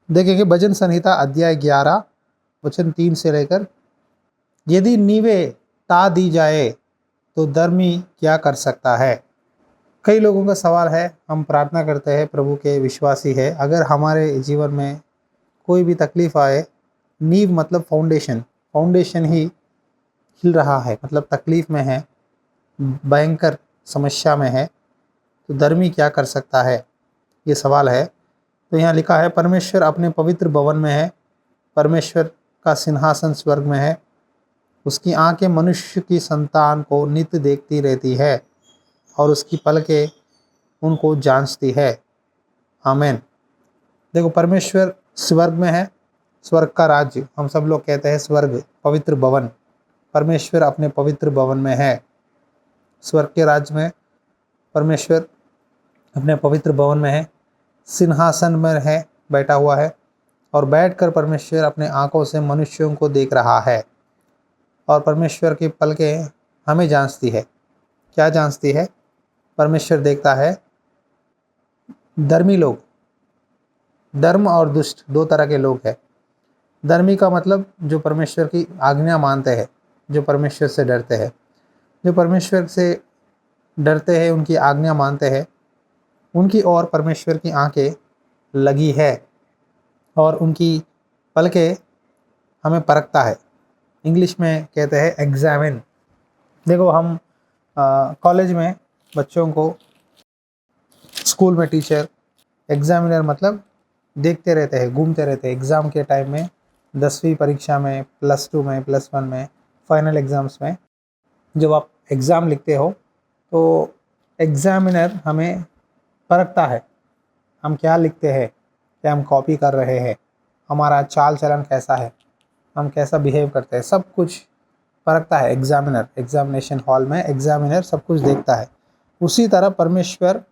देखेंगे भजन संहिता अध्याय 11 वचन 3 से लेकर, यदि नींवें ता दी जाए तो धर्मी क्या कर सकता है। कई लोगों का सवाल है, हम प्रार्थना करते हैं, प्रभु के विश्वासी है, अगर हमारे जीवन में कोई भी तकलीफ आए, नींव मतलब फाउंडेशन, फाउंडेशन ही हिल रहा है, मतलब तकलीफ में है, भयंकर समस्या में है, तो धर्मी क्या कर सकता है, ये सवाल है। तो यहाँ लिखा है, परमेश्वर अपने पवित्र भवन में है, परमेश्वर का सिंहासन स्वर्ग में है, उसकी आंखें मनुष्य की संतान को नित्य देखती रहती है और उसकी पलकें उनको जांचती है। आमीन। देखो, परमेश्वर स्वर्ग में है, स्वर्ग का राज्य, हम सब लोग कहते हैं स्वर्ग, पवित्र भवन। परमेश्वर अपने पवित्र भवन में है, स्वर्ग के राज्य में परमेश्वर अपने पवित्र भवन में है, सिंहासन में है, बैठा हुआ है, और बैठकर परमेश्वर अपने आंखों से मनुष्यों को देख रहा है। और परमेश्वर की पलकें हमें जांचती है। क्या जांचती है? परमेश्वर देखता है धर्मी लोग, धर्म और दुष्ट दो तरह के लोग हैं। धर्मी का मतलब जो परमेश्वर की आज्ञा मानते हैं, जो परमेश्वर से डरते हैं, जो परमेश्वर से डरते हैं, उनकी आज्ञा मानते हैं, उनकी ओर परमेश्वर की आंखें लगी है और उनकी पलकें हमें परखता है। इंग्लिश में कहते हैं एग्जामिन। देखो, हम कॉलेज में बच्चों को, स्कूल में टीचर एग्जामिनर मतलब देखते रहते हैं, घूमते रहते हैं। एग्ज़ाम के टाइम में, 10वीं परीक्षा में, +2 में, +1 में, फाइनल एग्ज़ाम्स में जब आप एग्ज़ाम लिखते हो तो एग्जामिनर हमें परखता है, हम क्या लिखते हैं, क्या हम कॉपी कर रहे हैं, हमारा चाल चलन कैसा है, हम कैसा बिहेव करते हैं, सब कुछ परखता है एग्जामिनर। एग्जामिनेशन हॉल में एग्जामिनर सब कुछ देखता है। उसी तरह परमेश्वर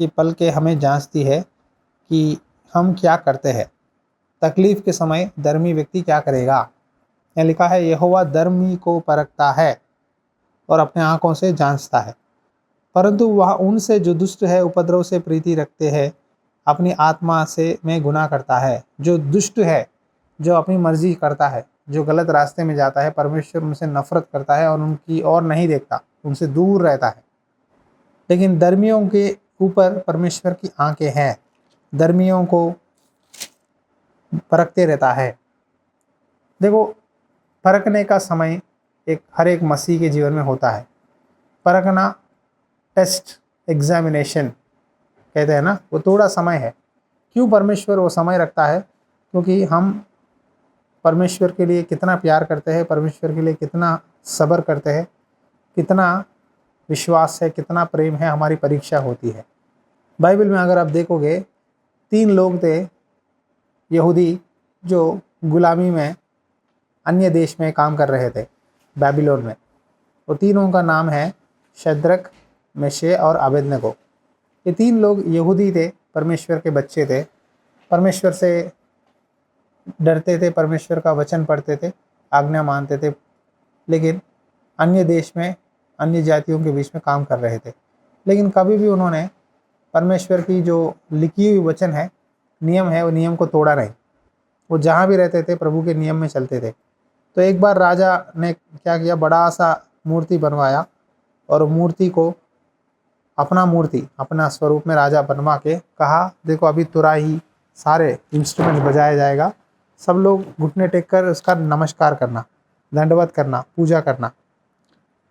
की पलकें हमें जांचती है कि हम क्या करते हैं। तकलीफ के समय धर्मी व्यक्ति क्या करेगा? यहाँ लिखा है, यहोवा धर्मी को परखता है और अपने आंखों से जांचता है, परंतु वह उनसे जो दुष्ट है, उपद्रव से प्रीति रखते हैं, अपनी आत्मा से में गुनाह करता है। जो दुष्ट है, जो अपनी मर्जी करता है, जो गलत रास्ते में जाता है, परमेश्वर उनसे नफरत करता है और उनकी ओर नहीं देखता, उनसे दूर रहता है। लेकिन धर्मियों के ऊपर परमेश्वर की आंखें हैं, धर्मियों को परखते रहता है। देखो, परखने का समय हर एक मसीह के जीवन में होता है। परखना, टेस्ट, एग्जामिनेशन कहते हैं ना, वो थोड़ा समय है। क्यों परमेश्वर वो समय रखता है? क्योंकि हम परमेश्वर के लिए कितना प्यार करते हैं, परमेश्वर के लिए कितना सब्र करते हैं, कितना विश्वास है, कितना प्रेम है, हमारी परीक्षा होती है। बाइबल में अगर आप देखोगे, 3 लोग थे यहूदी जो गुलामी में अन्य देश में काम कर रहे थे, बेबीलोन में। वो तीनों का नाम है शद्रक, मेशे और अबेदनगो। ये 3 लोग यहूदी थे, परमेश्वर के बच्चे थे, परमेश्वर से डरते थे, परमेश्वर का वचन पढ़ते थे, आज्ञा मानते थे, लेकिन अन्य देश में, अन्य जातियों के बीच में काम कर रहे थे। लेकिन कभी भी उन्होंने परमेश्वर की जो लिखी हुई वचन है, नियम है, वो नियम को तोड़ा नहीं। वो जहाँ भी रहते थे प्रभु के नियम में चलते थे। तो एक बार राजा ने क्या किया, बड़ा सा मूर्ति बनवाया और मूर्ति को अपना स्वरूप में राजा बनवा के कहा, देखो अभी तुरही सारे इंस्ट्रूमेंट बजाया जाएगा, सब लोग घुटने टेक कर उसका नमस्कार करना, दंडवत करना, पूजा करना।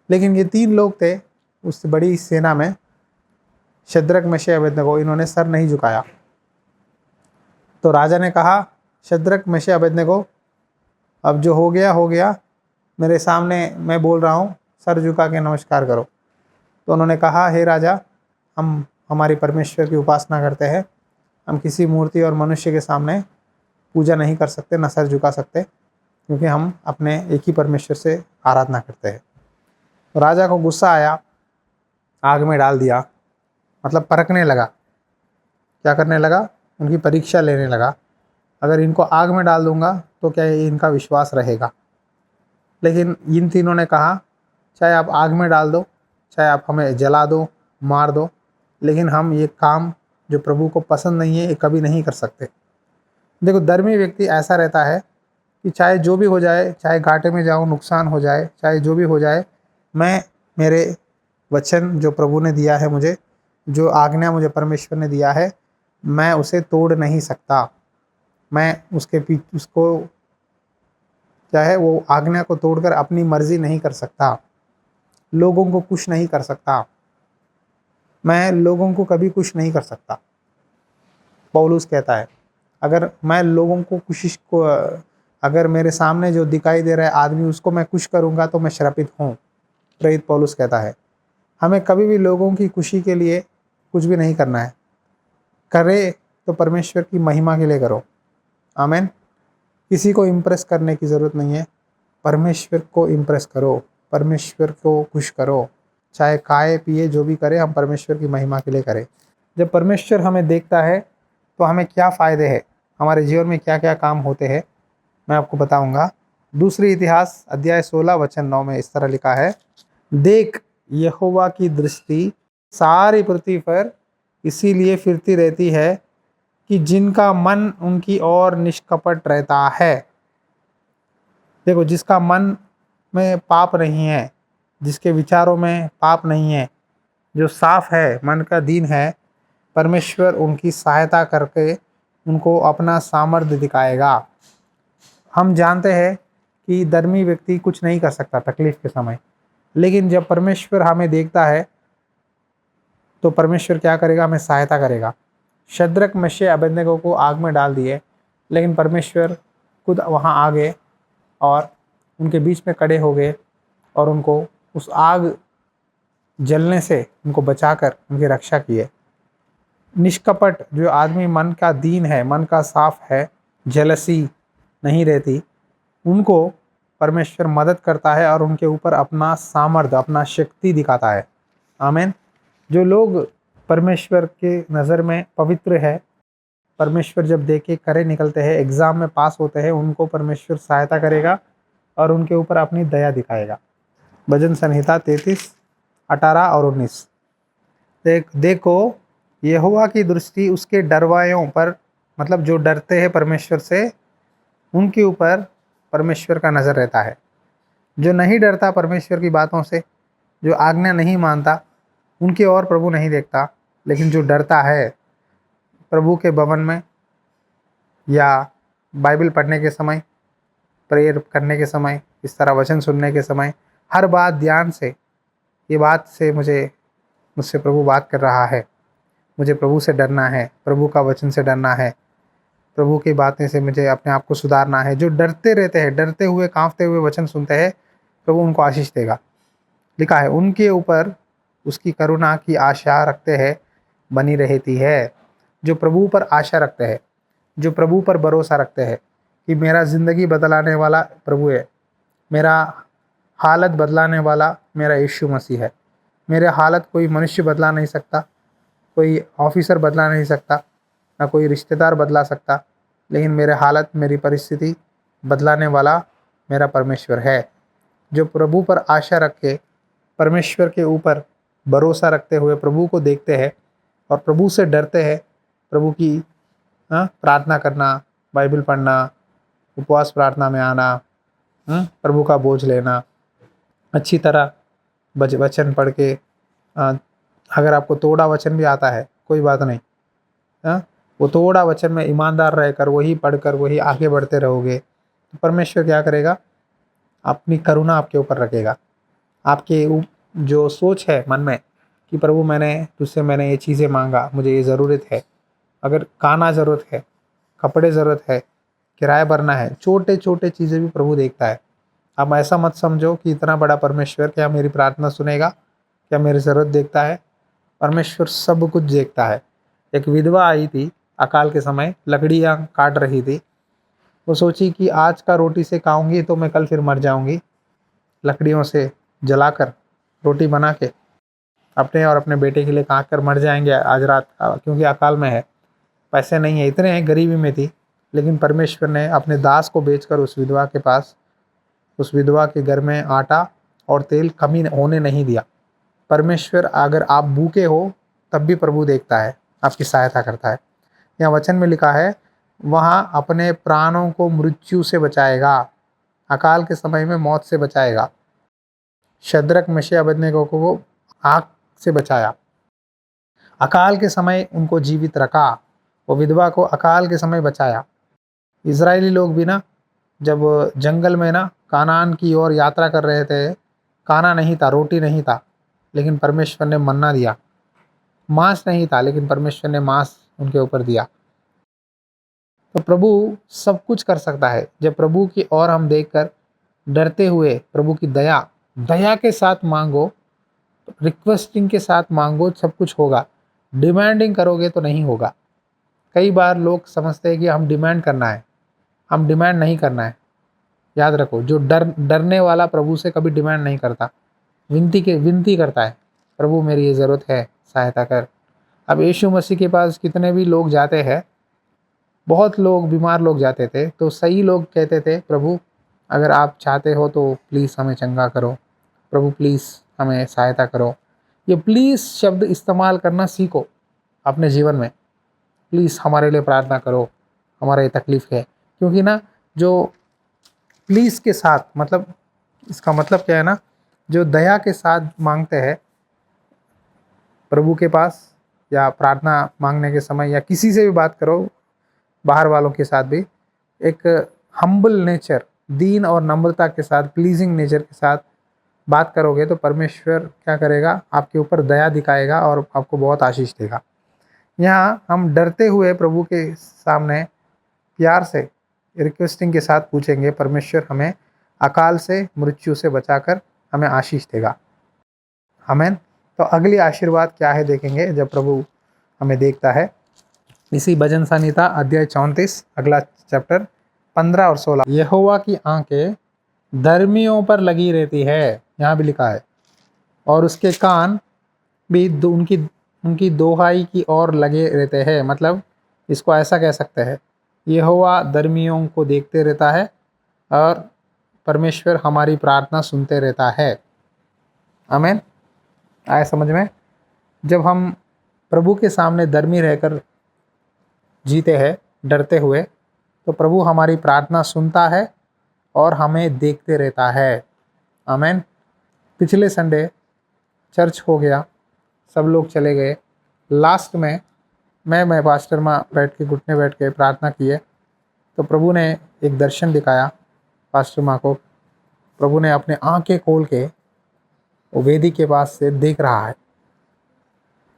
लेकिन ये 3 लोग थे उस बड़ी सेना में, शद्रक, मेशक, अबेदनगो, इन्होंने सर नहीं झुकाया। तो राजा ने कहा, शद्रक, मेशक, अबेदनगो, अब जो हो गया हो गया, मेरे सामने मैं बोल रहा हूँ, सर झुका के नमस्कार करो। तो उन्होंने कहा, हे राजा, हम हमारी परमेश्वर की उपासना करते हैं, हम किसी मूर्ति और मनुष्य के सामने पूजा नहीं कर सकते, न सर झुका सकते, क्योंकि हम अपने एक ही परमेश्वर से आराधना करते हैं। तो राजा को गुस्सा आया, आग में डाल दिया, मतलब परखने लगा। क्या करने लगा? उनकी परीक्षा लेने लगा। अगर इनको आग में डाल दूंगा तो क्या इनका विश्वास रहेगा? लेकिन इन तीनों ने कहा, चाहे आप आग में डाल दो, चाहे आप हमें जला दो, मार दो, लेकिन हम ये काम जो प्रभु को पसंद नहीं है, ये कभी नहीं कर सकते। देखो धर्मी व्यक्ति ऐसा रहता है कि चाहे जो भी हो जाए, चाहे घाटे में जाऊं, नुकसान हो जाए, चाहे जो भी हो जाए, मैं मेरे वचन जो प्रभु ने दिया है मुझे, जो आज्ञा मुझे परमेश्वर ने दिया है, मैं उसे तोड़ नहीं सकता। मैं उसके पीछे उसको क्या है, वो आज्ञा को तोड़कर अपनी मर्जी नहीं कर सकता, लोगों को खुश नहीं कर सकता। मैं लोगों को कभी खुश नहीं कर सकता। पौलुस कहता है अगर मैं लोगों को अगर मेरे सामने जो दिखाई दे रहा है आदमी उसको मैं खुश करूंगा तो मैं श्रापित हूँ। प्रेरित पौलुस कहता है हमें कभी भी लोगों की खुशी के लिए कुछ भी नहीं करना है। करे तो परमेश्वर की महिमा के लिए करो। आमीन। किसी को इम्प्रेस करने की ज़रूरत नहीं है, परमेश्वर को इम्प्रेस करो, परमेश्वर को खुश करो। चाहे खाए पिए जो भी करें, हम परमेश्वर की महिमा के लिए करें। जब परमेश्वर हमें देखता है तो हमें क्या फ़ायदे हैं, हमारे जीवन में क्या क्या काम होते हैं, मैं आपको बताऊंगा। दूसरी इतिहास अध्याय 16 वचन 9 में इस तरह लिखा है, देख यहोवा की दृष्टि सारी पृथ्वी पर इसीलिए फिरती रहती है कि जिनका मन उनकी ओर निष्कपट रहता है। देखो, जिसका मन में पाप नहीं है, जिसके विचारों में पाप नहीं है, जो साफ है, मन का दीन है, परमेश्वर उनकी सहायता करके उनको अपना सामर्थ्य दिखाएगा। हम जानते हैं कि धर्मी व्यक्ति कुछ नहीं कर सकता तकलीफ के समय, लेकिन जब परमेश्वर हमें देखता है तो परमेश्वर क्या करेगा, हमें सहायता करेगा। शद्रक मेशक अबेदनगो को आग में डाल दिए, लेकिन परमेश्वर खुद वहाँ आ गए और उनके बीच में खड़े हो गए और उनको उस आग जलने से उनको बचाकर उनकी रक्षा किए। निष्कपट जो आदमी मन का दीन है, मन का साफ है, जेलसी नहीं रहती, उनको परमेश्वर मदद करता है और उनके ऊपर अपना सामर्थ्य, अपना शक्ति दिखाता है। आमीन। जो लोग परमेश्वर के नज़र में पवित्र है, परमेश्वर जब देखे करे निकलते हैं, एग्ज़ाम में पास होते हैं, उनको परमेश्वर सहायता करेगा और उनके ऊपर अपनी दया दिखाएगा। भजन संहिता 33, 18 और 19। देखो यहोवा की दृष्टि उसके डरवायों पर, मतलब जो डरते हैं परमेश्वर से, उनके ऊपर परमेश्वर का नज़र रहता है। जो नहीं डरता परमेश्वर की बातों से, जो आज्ञा नहीं मानता, उनकी ओर प्रभु नहीं देखता। लेकिन जो डरता है, प्रभु के भवन में या बाइबल पढ़ने के समय, प्रेयर करने के समय, इस तरह वचन सुनने के समय, हर बात ध्यान से, ये बात से मुझसे प्रभु बात कर रहा है, मुझे प्रभु से डरना है, प्रभु का वचन से डरना है, प्रभु की बातें से मुझे अपने आप को सुधारना है। जो डरते रहते हैं, डरते हुए कांपते हुए वचन सुनते हैं, प्रभु उनको आशीष देगा। लिखा है उनके ऊपर उसकी करुणा की आशा रखते हैं बनी रहती है। जो प्रभु पर आशा रखते हैं, जो प्रभु पर भरोसा रखते हैं कि मेरा ज़िंदगी बदलाने वाला प्रभु है, मेरा हालत बदलाने वाला मेरा यीशु मसीह है। मेरे हालत कोई मनुष्य बदला नहीं सकता, कोई ऑफिसर बदला नहीं सकता, ना कोई रिश्तेदार बदला सकता, लेकिन मेरे हालत, मेरी परिस्थिति बदलाने वाला मेरा परमेश्वर है। जो प्रभु पर आशा रख के, परमेश्वर के ऊपर भरोसा रखते हुए प्रभु को देखते हैं और प्रभु से डरते हैं, प्रभु की प्रार्थना करना, बाइबल पढ़ना, उपवास प्रार्थना में आना, प्रभु का बोझ लेना, अच्छी तरह वचन पढ़ के, अगर आपको थोड़ा वचन भी आता है कोई बात नहीं, वो थोड़ा वचन में ईमानदार रहकर वही पढ़कर वही आगे बढ़ते रहोगे तो परमेश्वर क्या करेगा, अपनी करुणा आपके ऊपर रखेगा। आपके जो सोच है मन में कि प्रभु मैंने ये चीज़ें मांगा, मुझे ये ज़रूरत है, अगर खाना ज़रूरत है, कपड़े ज़रूरत है, किराया भरना है, छोटे छोटे चीज़ें भी प्रभु देखता है। आप ऐसा मत समझो कि इतना बड़ा परमेश्वर क्या मेरी प्रार्थना सुनेगा, क्या मेरी ज़रूरत देखता है। परमेश्वर सब कुछ देखता है। एक विधवा आई थी अकाल के समय, लकड़ियाँ काट रही थी। वो सोची कि आज का रोटी से खाऊंगी तो मैं कल फिर मर जाऊंगी। लकड़ियों से जलाकर रोटी बना के अपने और अपने बेटे के लिए खा कर मर जाएंगे आज रात, क्योंकि अकाल में है, पैसे नहीं है, इतने हैं, गरीबी में थी। लेकिन परमेश्वर ने अपने दास को बेचकर उस विधवा के घर में आटा और तेल कमी होने नहीं दिया। परमेश्वर, अगर आप भूखे हो तब भी प्रभु देखता है, आपकी सहायता करता है। यहाँ वचन में लिखा है वहाँ अपने प्राणों को मृत्यु से बचाएगा, अकाल के समय में मौत से बचाएगा। शद्रक मिशा अबेदनगो को आग से बचाया, अकाल के समय उनको जीवित रखा। वो विधवा को अकाल के समय बचाया। इजरायली लोग भी ना जब जंगल में ना कानान की ओर यात्रा कर रहे थे, खाना नहीं था, रोटी नहीं था, लेकिन परमेश्वर ने मन्ना दिया। मांस नहीं था, लेकिन परमेश्वर ने मांस उनके ऊपर दिया। तो प्रभु सब कुछ कर सकता है। जब प्रभु की ओर हम देखकर डरते हुए प्रभु की दया दया के साथ मांगो, रिक्वेस्टिंग के साथ मांगो, सब कुछ होगा। डिमांडिंग करोगे तो नहीं होगा। कई बार लोग समझते हैं कि हम डिमांड करना है, हम डिमांड नहीं करना है। याद रखो, जो डरने वाला प्रभु से कभी डिमांड नहीं करता, विनती करता है, प्रभु मेरी ये ज़रूरत है, सहायता कर। अब यीशु मसीह के पास कितने भी लोग जाते हैं, बहुत लोग बीमार लोग जाते थे, तो सही लोग कहते थे, प्रभु अगर आप चाहते हो तो प्लीज़ हमें चंगा करो, प्रभु प्लीज़ हमें सहायता करो। ये प्लीज़ शब्द इस्तेमाल करना सीखो अपने जीवन में। प्लीज़ हमारे लिए प्रार्थना करो, हमारा ये तकलीफ़ है। क्योंकि ना जो प्लीज़ के साथ, मतलब इसका मतलब क्या है ना, जो दया के साथ मांगते हैं प्रभु के पास, या प्रार्थना मांगने के समय, या किसी से भी बात करो, बाहर वालों के साथ भी, एक हम्बल नेचर, दीन और नम्रता के साथ, प्लीजिंग नेचर के साथ बात करोगे तो परमेश्वर क्या करेगा, आपके ऊपर दया दिखाएगा और आपको बहुत आशीष देगा। यहाँ हम डरते हुए प्रभु के सामने प्यार से रिक्वेस्टिंग के साथ पूछेंगे, परमेश्वर हमें अकाल से, मृत्यु से बचाकर हमें आशीष देगा। आमीन। तो अगली आशीर्वाद क्या है देखेंगे जब प्रभु हमें देखता है। इसी भजन संहिता अध्याय 34 अगला चैप्टर 15 और 16। यहोवा की आंखें धर्मियों पर लगी रहती है, यहाँ भी लिखा है, और उसके कान भी उनकी दोहाई की ओर लगे रहते हैं। मतलब इसको ऐसा कह सकते हैं, यहोवा धर्मियों को देखते रहता है और परमेश्वर हमारी प्रार्थना सुनते रहता है। आमीन। आए समझ में? जब हम प्रभु के सामने धर्मी रहकर जीते हैं डरते हुए, तो प्रभु हमारी प्रार्थना सुनता है और हमें देखते रहता है। आमीन। पिछले संडे चर्च हो गया, सब लोग चले गए। लास्ट में मैं पास्टर माँ घुटने बैठ के प्रार्थना किए, तो प्रभु ने एक दर्शन दिखाया पास्टर माँ को। प्रभु ने अपने आंखें खोल के वो वेदी के पास से देख रहा है,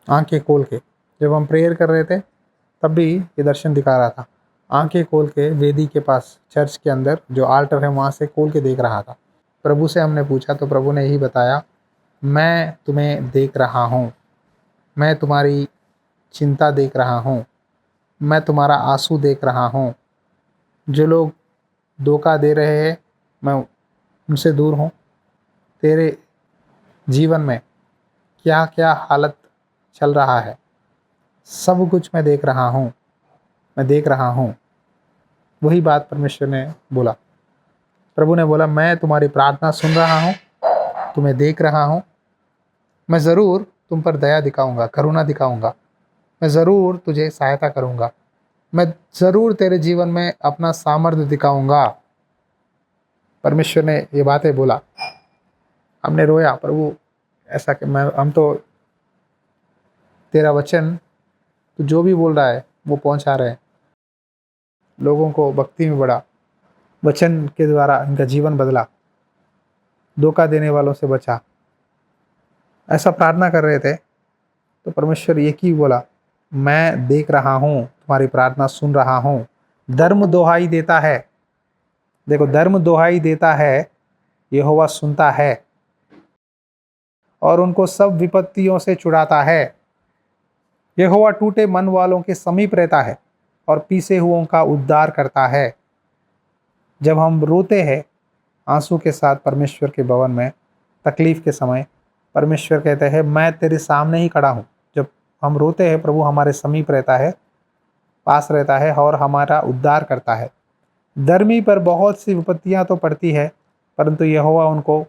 आंखें खोल के। जब हम प्रेयर कर रहे थे तब भी ये दर्शन दिखा रहा था, आंखें खोल के वेदी के पास, चर्च के अंदर जो आल्टर है वहाँ से खोल के देख रहा था। प्रभु से हमने पूछा तो प्रभु ने यही बताया, मैं तुम्हें देख रहा हूँ, मैं तुम्हारी चिंता देख रहा हूँ, मैं तुम्हारा आंसू देख रहा हूँ। जो लोग धोखा दे रहे हैं मैं उनसे दूर हूँ। तेरे जीवन में क्या क्या हालत चल रहा है, सब कुछ मैं देख रहा हूँ, मैं देख रहा हूँ। वही बात परमेश्वर ने बोला। प्रभु ने बोला, मैं तुम्हारी प्रार्थना सुन रहा हूँ, तुम्हें देख रहा हूँ। मैं ज़रूर तुम पर दया दिखाऊंगा, करुणा दिखाऊंगा, मैं ज़रूर तुझे सहायता करूंगा, मैं ज़रूर तेरे जीवन में अपना सामर्थ्य दिखाऊंगा। परमेश्वर ने ये बातें बोला। हमने रोया, प्रभु ऐसा कि हम तो तेरा वचन तो जो भी बोल रहा है वो पहुंचा रहे हैं, लोगों को भक्ति में बढ़ा, वचन के द्वारा इनका जीवन बदला, धोखा देने वालों से बचा। ऐसा प्रार्थना कर रहे थे तो परमेश्वर एक ही बोला, मैं देख रहा हूँ, तुम्हारी प्रार्थना सुन रहा हूँ। धर्म दोहाई देता है, देखो धर्म दोहाई देता है, यहोवा सुनता है और उनको सब विपत्तियों से छुड़ाता है। यहोवा टूटे मन वालों के समीप रहता है और पीसे हुओं का उद्धार करता है। जब हम रोते हैं आंसू के साथ परमेश्वर के भवन में, तकलीफ के समय, परमेश्वर कहते हैं, मैं तेरे सामने ही खड़ा हूँ। जब हम रोते हैं प्रभु हमारे समीप रहता है, पास रहता है और हमारा उद्धार करता है। धर्मी पर बहुत सी विपत्तियां तो पड़ती है, परंतु यहोवा उनको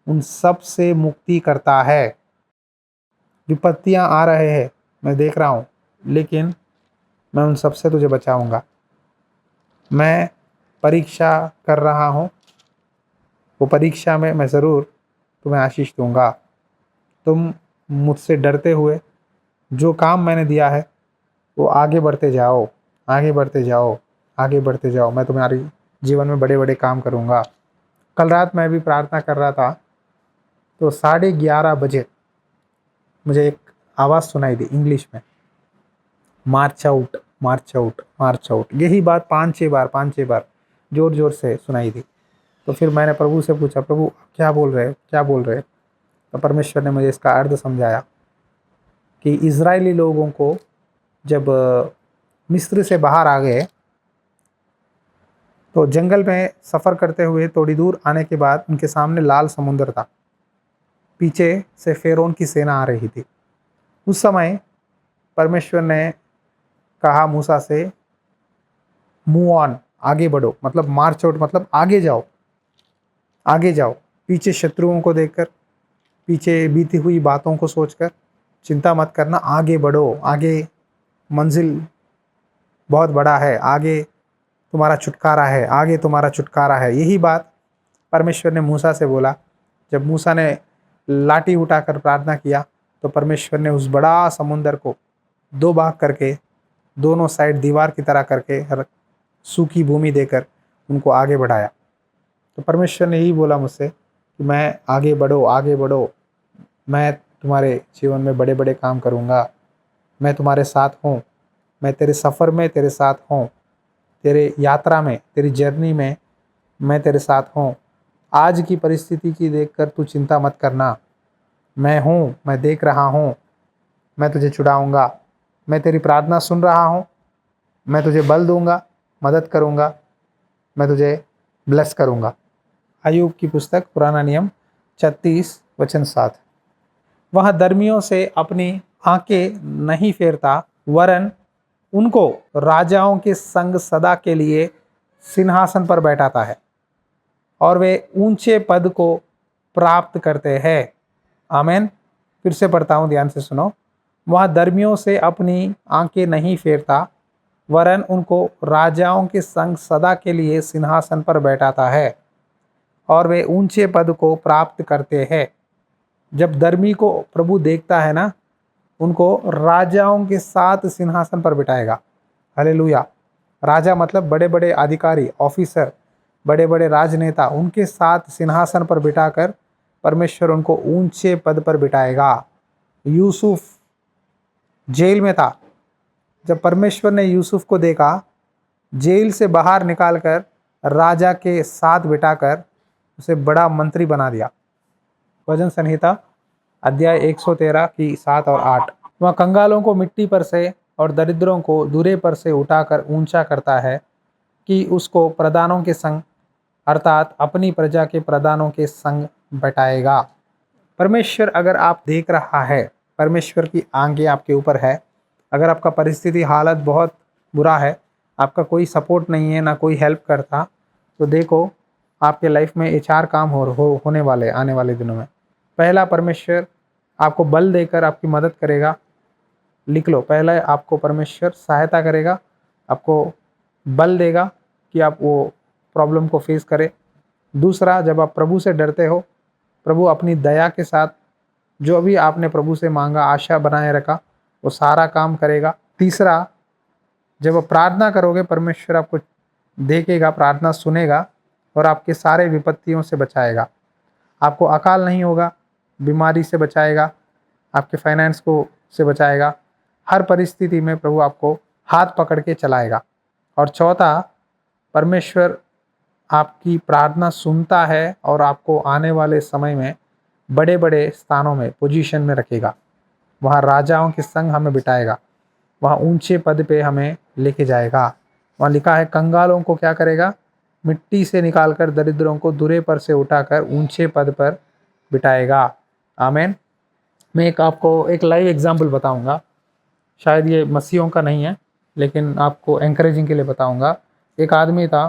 उन सब से मुक्ति करता है। विपत्तियां आ रहे हैं, मैं देख रहा हूँ, लेकिन मैं उन सब से तुझे बचाऊंगा। मैं परीक्षा कर रहा हूँ, वो परीक्षा में मैं ज़रूर तुम्हें आशीष दूंगा। तुम मुझसे डरते हुए जो काम मैंने दिया है वो आगे बढ़ते जाओ, आगे बढ़ते जाओ, आगे बढ़ते जाओ। मैं तुम्हारी जीवन में बड़े बड़े काम करूँगा। कल रात मैं भी प्रार्थना कर रहा था तो 11:30 बजे मुझे एक आवाज़ सुनाई दी इंग्लिश में, मार्च आउट, मार्च आउट, मार्च आउट। यही बात 5-6 बार जोर जोर से सुनाई दी। तो फिर मैंने प्रभु से पूछा, प्रभु क्या बोल रहे, क्या बोल रहे? तो परमेश्वर ने मुझे इसका अर्थ समझाया कि इजरायली लोगों को जब मिस्र से बाहर आ गए तो जंगल में सफ़र करते हुए थोड़ी दूर आने के बाद उनके सामने लाल समुंदर था, पीछे से फ़िरौन की सेना आ रही थी। उस समय परमेश्वर ने कहा मूसा से, मूव ऑन, आगे बढ़ो, मतलब मार्च आउट, मतलब आगे जाओ, आगे जाओ। पीछे शत्रुओं को देखकर, पीछे बीती हुई बातों को सोचकर चिंता मत करना, आगे बढ़ो, आगे मंजिल बहुत बड़ा है, आगे तुम्हारा छुटकारा है, आगे तुम्हारा छुटकारा है। यही बात परमेश्वर ने मूसा से बोला। जब मूसा ने लाठी उठाकर प्रार्थना किया तो परमेश्वर ने उस बड़ा समुंदर को 2 भाग करके, दोनों साइड दीवार की तरह करके सूखी भूमि देकर उनको आगे बढ़ाया। तो परमेश्वर ने यही बोला मुझसे कि मैं आगे बढ़ो, आगे बढ़ो, मैं तुम्हारे जीवन में बड़े बड़े काम करूँगा, मैं तुम्हारे साथ हूँ, मैं तेरे सफ़र में तेरे साथ हूँ, तेरे यात्रा में, तेरी जर्नी में मैं तेरे साथ हूँ। आज की परिस्थिति की देखकर तू चिंता मत करना, मैं हूँ, मैं देख रहा हूँ, मैं तुझे छुड़ाऊँगा, मैं तेरी प्रार्थना सुन रहा हूँ, मैं तुझे बल दूंगा, मदद करूँगा, मैं तुझे ब्लेस करूँगा। अय्यूब की पुस्तक पुराना नियम 36:7। वह धर्मियों से अपनी आंखें नहीं फेरता, वरन उनको राजाओं के संग सदा के लिए सिंहासन पर बैठाता है और वे ऊंचे पद को प्राप्त करते हैं। आमीन। फिर से पढ़ता हूँ, ध्यान से सुनो। वह धर्मियों से अपनी आंखें नहीं फेरता, वरन उनको राजाओं के संग सदा के लिए सिंहासन पर बैठाता है और वे ऊंचे पद को प्राप्त करते हैं। जब धर्मी को प्रभु देखता है ना, उनको राजाओं के साथ सिंहासन पर बिठाएगा। हालेलुया। राजा मतलब बड़े बड़े अधिकारी, ऑफिसर, बड़े बड़े राजनेता, उनके साथ सिंहासन पर बिठाकर परमेश्वर उनको ऊंचे पद पर बिठाएगा। यूसुफ जेल में था, जब परमेश्वर ने यूसुफ को देखा, जेल से बाहर निकालकर राजा के साथ बिठाकर उसे बड़ा मंत्री बना दिया। भजन संहिता अध्याय 113 की 7 और 8। वह कंगालों को मिट्टी पर से और दरिद्रों को धुरे पर से उठाकर ऊंचा करता है कि उसको प्रधानों के संग, अर्थात अपनी प्रजा के प्रधानों के संग बैठाएगा। परमेश्वर अगर आप देख रहा है, परमेश्वर की आंखें आपके ऊपर है। अगर आपका परिस्थिति हालत बहुत बुरा है, आपका कोई सपोर्ट नहीं है, ना कोई हेल्प करता, तो देखो आपके लाइफ में ये 4 काम होने वाले आने वाले दिनों में। पहला, परमेश्वर आपको बल देकर आपकी मदद करेगा। लिख लो, पहला आपको परमेश्वर सहायता करेगा, आपको बल देगा कि आप वो प्रॉब्लम को फेस करें। दूसरा, जब आप प्रभु से डरते हो, प्रभु अपनी दया के साथ जो भी आपने प्रभु से मांगा, आशा बनाए रखा, वो सारा काम करेगा। तीसरा, जब आप प्रार्थना करोगे, परमेश्वर आपको देखेगा, प्रार्थना सुनेगा और आपके सारे विपत्तियों से बचाएगा। आपको अकाल नहीं होगा, बीमारी से बचाएगा, आपके फाइनेंस को से बचाएगा। हर परिस्थिति में प्रभु आपको हाथ पकड़ के चलाएगा। और चौथा, परमेश्वर आपकी प्रार्थना सुनता है और आपको आने वाले समय में बड़े बड़े स्थानों में, पोजीशन में रखेगा। वहाँ राजाओं के संग हमें बिठाएगा, वहाँ ऊंचे पद पे हमें लेके जाएगा। वहाँ लिखा है, कंगालों को क्या करेगा? मिट्टी से निकालकर दरिद्रों को धुरे पर से उठाकर ऊंचे पद पर बिठाएगा। आमीन। मैं आपको एक लाइव एग्जाम्पल बताऊंगा, शायद ये मसीहों का नहीं है लेकिन आपको एंकरेजिंग के लिए बताऊंगा। एक आदमी था,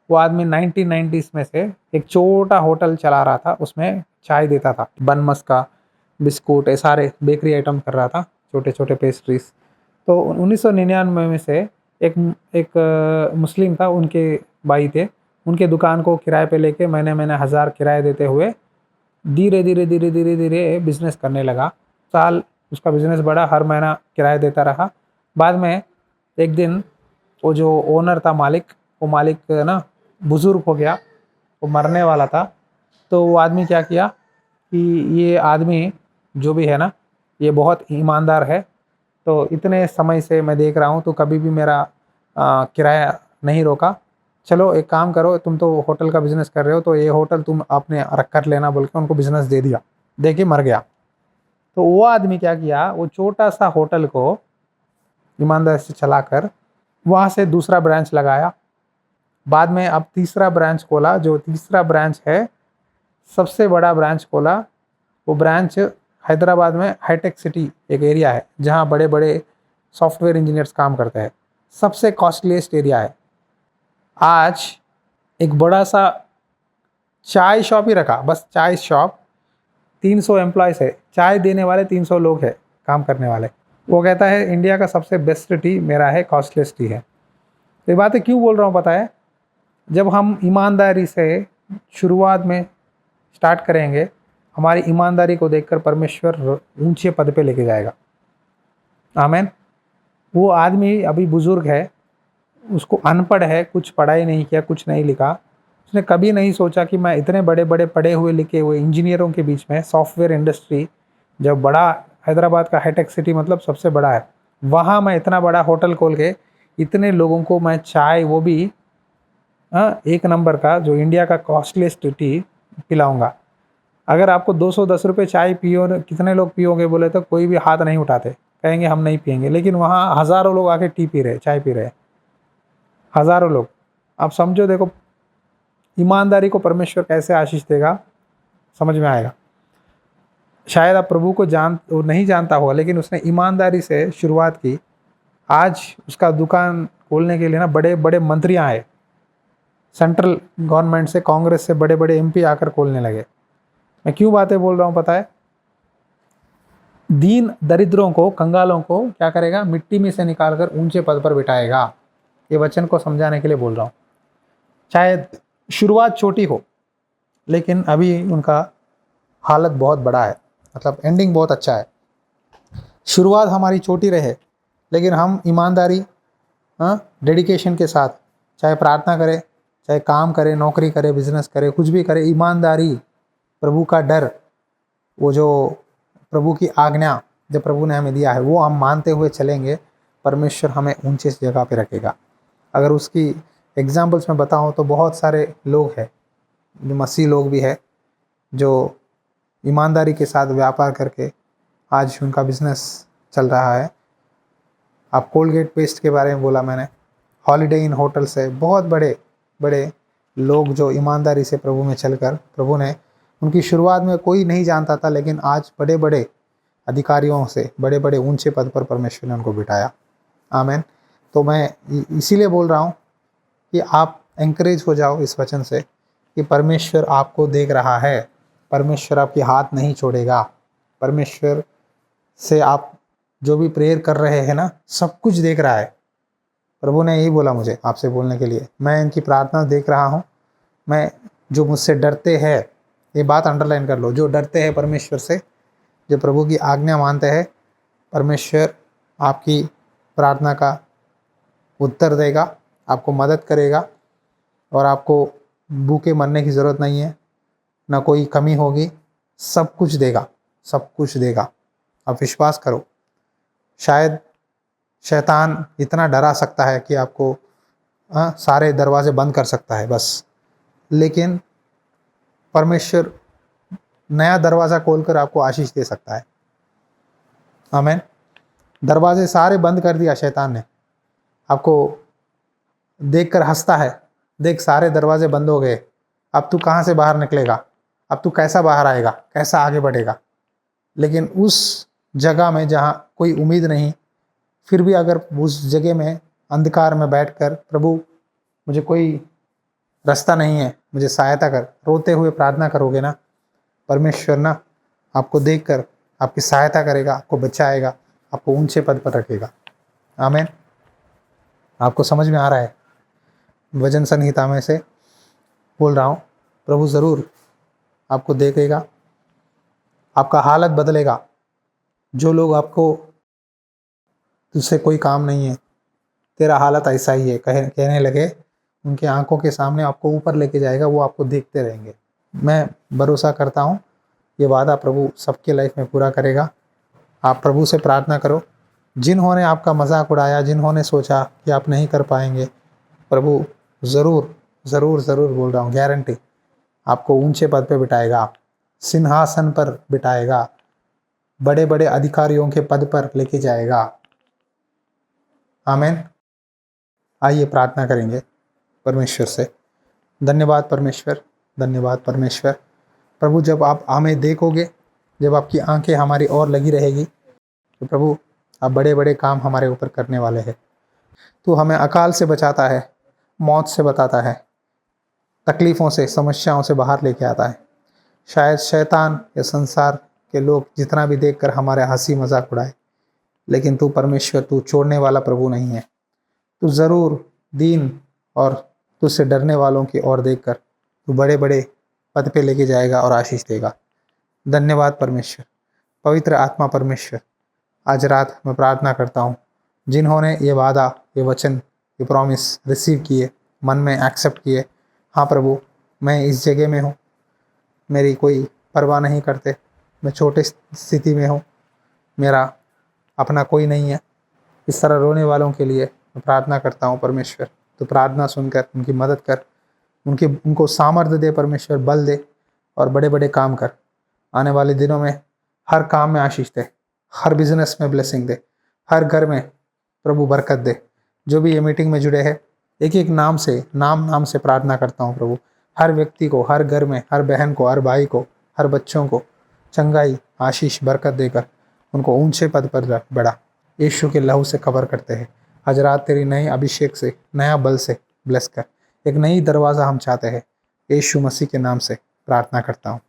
वो आदमी 1990s में से एक छोटा होटल चला रहा था, उसमें चाय देता था, बन मस्का, बिस्कुट, ये सारे बेकरी आइटम कर रहा था, छोटे छोटे पेस्ट्रीज। तो 1999 में से एक एक मुस्लिम था, उनके भाई थे, उनके दुकान को किराए पे लेके महीने महीने 1000 किराए देते हुए धीरे धीरे धीरे धीरे धीरे बिजनेस करने लगा। साल उसका बिजनेस बढ़ा, हर महीना किराया देता रहा। बाद में एक दिन वो जो ओनर था, वो मालिक ना बुजुर्ग हो गया, वो मरने वाला था। तो वो आदमी क्या किया कि ये आदमी जो भी है ना, ये बहुत ईमानदार है, तो इतने समय से मैं देख रहा हूँ तो कभी भी मेरा किराया नहीं रोका। चलो एक काम करो, तुम तो होटल का बिजनेस कर रहे हो, तो ये होटल तुम अपने रख कर लेना बोल के उनको बिजनेस दे दिया, दे के मर गया। तो वो आदमी क्या किया, वो छोटा सा होटल को ईमानदारी से चलाकर वहाँ से दूसरा ब्रांच लगाया। बाद में अब तीसरा ब्रांच खोला, जो तीसरा ब्रांच है सबसे बड़ा ब्रांच खोला। वो ब्रांच हैदराबाद में हाईटेक सिटी एक एरिया है जहाँ बड़े बड़े सॉफ्टवेयर इंजीनियर्स काम करते हैं, सबसे कॉस्टलीस्ट एरिया है। आज एक बड़ा सा चाय शॉप ही रखा, बस चाय शॉप, 300 एम्प्लॉयज़ है, चाय देने वाले 300 लोग हैं काम करने वाले। वो कहता है इंडिया का सबसे बेस्ट टी मेरा है, कॉस्टलेस टी है। तो ये बातें क्यों बोल रहा हूँ पता है, जब हम ईमानदारी से शुरुआत में स्टार्ट करेंगे, हमारी ईमानदारी को देखकर परमेश्वर ऊंचे पद पे लेके जाएगा। आमीन। वो आदमी अभी बुजुर्ग है, उसको अनपढ़ है, कुछ पढ़ाई नहीं किया, कुछ नहीं लिखा। उसने कभी नहीं सोचा कि मैं इतने बड़े बड़े पढ़े हुए लिखे हुए इंजीनियरों के बीच में, सॉफ्टवेयर इंडस्ट्री जब बड़ा, हैदराबाद का हाईटेक सिटी मतलब सबसे बड़ा है, वहाँ मैं इतना बड़ा होटल खोल के इतने लोगों को मैं चाय, वो भी एक नंबर का, जो इंडिया का कॉस्टलीस्ट टी पिलाऊंगा। अगर आपको 210 रुपये चाय पियो, कितने लोग पियोगे बोले तो कोई भी हाथ नहीं उठाते, कहेंगे हम नहीं पियेंगे। लेकिन वहाँ हज़ारों लोग आके टी पी रहे, चाय पी रहे, हज़ारों लोग। आप समझो, देखो ईमानदारी को परमेश्वर कैसे आशीष देगा, समझ में आएगा। शायद आप प्रभु को वो नहीं जानता होगा, लेकिन उसने ईमानदारी से शुरुआत की। आज उसका दुकान खोलने के लिए ना बड़े बड़े मंत्रियाँ आए, सेंट्रल गवर्नमेंट से, कांग्रेस से बड़े बड़े एमपी आकर खोलने लगे। मैं क्यों बातें बोल रहा हूँ पता है, दीन दरिद्रों को, कंगालों को क्या करेगा, मिट्टी में से निकालकर ऊंचे पद पर बिठाएगा। ये वचन को समझाने के लिए बोल रहा हूँ। शायद शुरुआत छोटी हो, लेकिन अभी उनका हालत बहुत बड़ा है, मतलब एंडिंग बहुत अच्छा है। शुरुआत हमारी छोटी रहे, लेकिन हम ईमानदारी, डेडिकेशन के साथ, चाहे प्रार्थना करें, चाहे काम करें, नौकरी करें, बिजनेस करें, कुछ भी करें, ईमानदारी, प्रभु का डर, वो जो प्रभु की आज्ञा जो प्रभु ने हमें दिया है, वो हम मानते हुए चलेंगे, परमेश्वर हमें ऊंचे जगह पे रखेगा। अगर उसकी एग्जाम्पल्स में बताऊं तो बहुत सारे लोग हैं, जो मसीह लोग भी है, जो ईमानदारी के साथ व्यापार करके आज उनका बिजनेस चल रहा है। आप कोलगेट पेस्ट के बारे में बोला मैंने, हॉलीडे इन होटल्स है, बहुत बड़े बड़े लोग जो ईमानदारी से प्रभु में चलकर, प्रभु ने उनकी शुरुआत में कोई नहीं जानता था, लेकिन आज बड़े बड़े अधिकारियों से बड़े बड़े ऊंचे पद पर परमेश्वर ने उनको बिठाया। आमीन। तो मैं इसीलिए बोल रहा हूँ कि आप एंकरेज हो जाओ इस वचन से कि परमेश्वर आपको देख रहा है, परमेश्वर आपके हाथ नहीं छोड़ेगा। परमेश्वर से आप जो भी प्रेयर कर रहे हैं ना, सब कुछ देख रहा है। प्रभु ने यही बोला मुझे आपसे बोलने के लिए, मैं इनकी प्रार्थना देख रहा हूँ। मैं, जो मुझसे डरते हैं, ये बात अंडरलाइन कर लो, जो डरते हैं परमेश्वर से, जो प्रभु की आज्ञा मानते हैं, परमेश्वर आपकी प्रार्थना का उत्तर देगा, आपको मदद करेगा, और आपको भूखे मरने की ज़रूरत नहीं है, ना कोई कमी होगी, सब कुछ देगा, सब कुछ देगा। आप विश्वास करो। शायद शैतान इतना डरा सकता है कि आपको सारे दरवाजे बंद कर सकता है बस, लेकिन परमेश्वर नया दरवाज़ा खोलकर आपको आशीष दे सकता है। आमीन। दरवाजे सारे बंद कर दिया शैतान ने, आपको देखकर हंसता है, देख सारे दरवाजे बंद हो गए, अब तू कहाँ से बाहर निकलेगा, अब तू कैसा बाहर आएगा, कैसा आगे बढ़ेगा। लेकिन उस जगह में जहाँ कोई उम्मीद नहीं, फिर भी अगर उस जगह में अंधकार में बैठकर, प्रभु मुझे कोई रास्ता नहीं है, मुझे सहायता कर, रोते हुए प्रार्थना करोगे ना, परमेश्वर ना आपको देखकर आपकी सहायता करेगा, आपको बचाएगा, आपको ऊंचे पद पर रखेगा। आमीन। आपको समझ में आ रहा है? वचन संहिता में से बोल रहा हूँ, प्रभु ज़रूर आपको देखेगा, आपका हालत बदलेगा। जो लोग आपको तुझसे कोई काम नहीं है, तेरा हालत ऐसा ही है कहने लगे, उनके आंखों के सामने आपको ऊपर लेके जाएगा, वो आपको देखते रहेंगे। मैं भरोसा करता हूँ ये वादा प्रभु सबके लाइफ में पूरा करेगा। आप प्रभु से प्रार्थना करो। जिन्होंने आपका मजाक उड़ाया, जिन्होंने सोचा कि आप नहीं कर पाएंगे, प्रभु ज़रूर ज़रूर ज़रूर बोल रहा हूँ, गारंटी आपको ऊंचे पद पे बिठाएगा, सिंहासन पर बिठाएगा, बड़े बड़े अधिकारियों के पद पर लेके जाएगा। आमीन। आइए प्रार्थना करेंगे परमेश्वर से। धन्यवाद परमेश्वर, धन्यवाद परमेश्वर। प्रभु जब आप हमें देखोगे, जब आपकी आंखें हमारी ओर लगी रहेगी, तो प्रभु आप बड़े बड़े काम हमारे ऊपर करने वाले हैं। तू हमें अकाल से बचाता है, मौत से बताता है, तकलीफ़ों से, समस्याओं से बाहर लेके आता है। शायद शैतान या संसार के लोग जितना भी देखकर हमारे हंसी मजाक उड़ाए, लेकिन तू परमेश्वर, तू छोड़ने वाला प्रभु नहीं है। तू ज़रूर दीन और तुझसे डरने वालों की ओर देखकर तू बड़े बड़े पद पे लेके जाएगा और आशीष देगा। धन्यवाद परमेश्वर। पवित्र आत्मा परमेश्वर, आज रात मैं प्रार्थना करता हूँ, जिन्होंने ये वादा, ये वचन, ये प्रॉमिस रिसीव किए, मन में एक्सेप्ट किए, हाँ प्रभु मैं इस जगह में हूँ, मेरी कोई परवाह नहीं करते, मैं छोटे स्थिति में हूँ, मेरा अपना कोई नहीं है, इस तरह रोने वालों के लिए मैं प्रार्थना करता हूँ परमेश्वर। तो प्रार्थना सुनकर उनकी मदद कर, उनको सामर्थ्य दे परमेश्वर, बल दे और बड़े बड़े काम कर। आने वाले दिनों में हर काम में आशीष दे, हर बिजनेस में ब्लेसिंग दे, हर घर में प्रभु बरकत दे। जो भी ये मीटिंग में जुड़े हैं, एक एक नाम से, नाम से प्रार्थना करता हूँ प्रभु, हर व्यक्ति को, हर घर में, हर बहन को, हर भाई को, हर बच्चों को चंगाई, आशीष, बरकत देकर उनको ऊंचे पद पर बढ़ा। यीशु के लहू से कवर करते हैं। आज रात तेरी नई अभिषेक से, नया बल से ब्लेस कर। एक नई दरवाज़ा हम चाहते हैं, यीशु मसीह के नाम से प्रार्थना करता हूँ।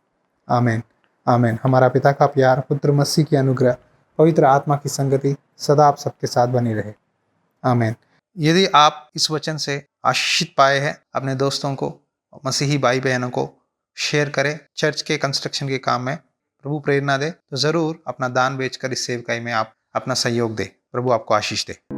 आमीन, आमीन। हमारा पिता का प्यार, पुत्र मसीह की अनुग्रह, पवित्र आत्मा की संगति सदा आप सबके साथ बनी रहे। आमीन। यदि आप इस वचन से आशीषित पाए हैं, अपने दोस्तों को, मसीही भाई बहनों को शेयर करें। चर्च के कंस्ट्रक्शन के काम में प्रभु प्रेरणा दे तो ज़रूर अपना दान बेचकर इस सेवकाई में आप अपना सहयोग दें। प्रभु आपको आशीष दे।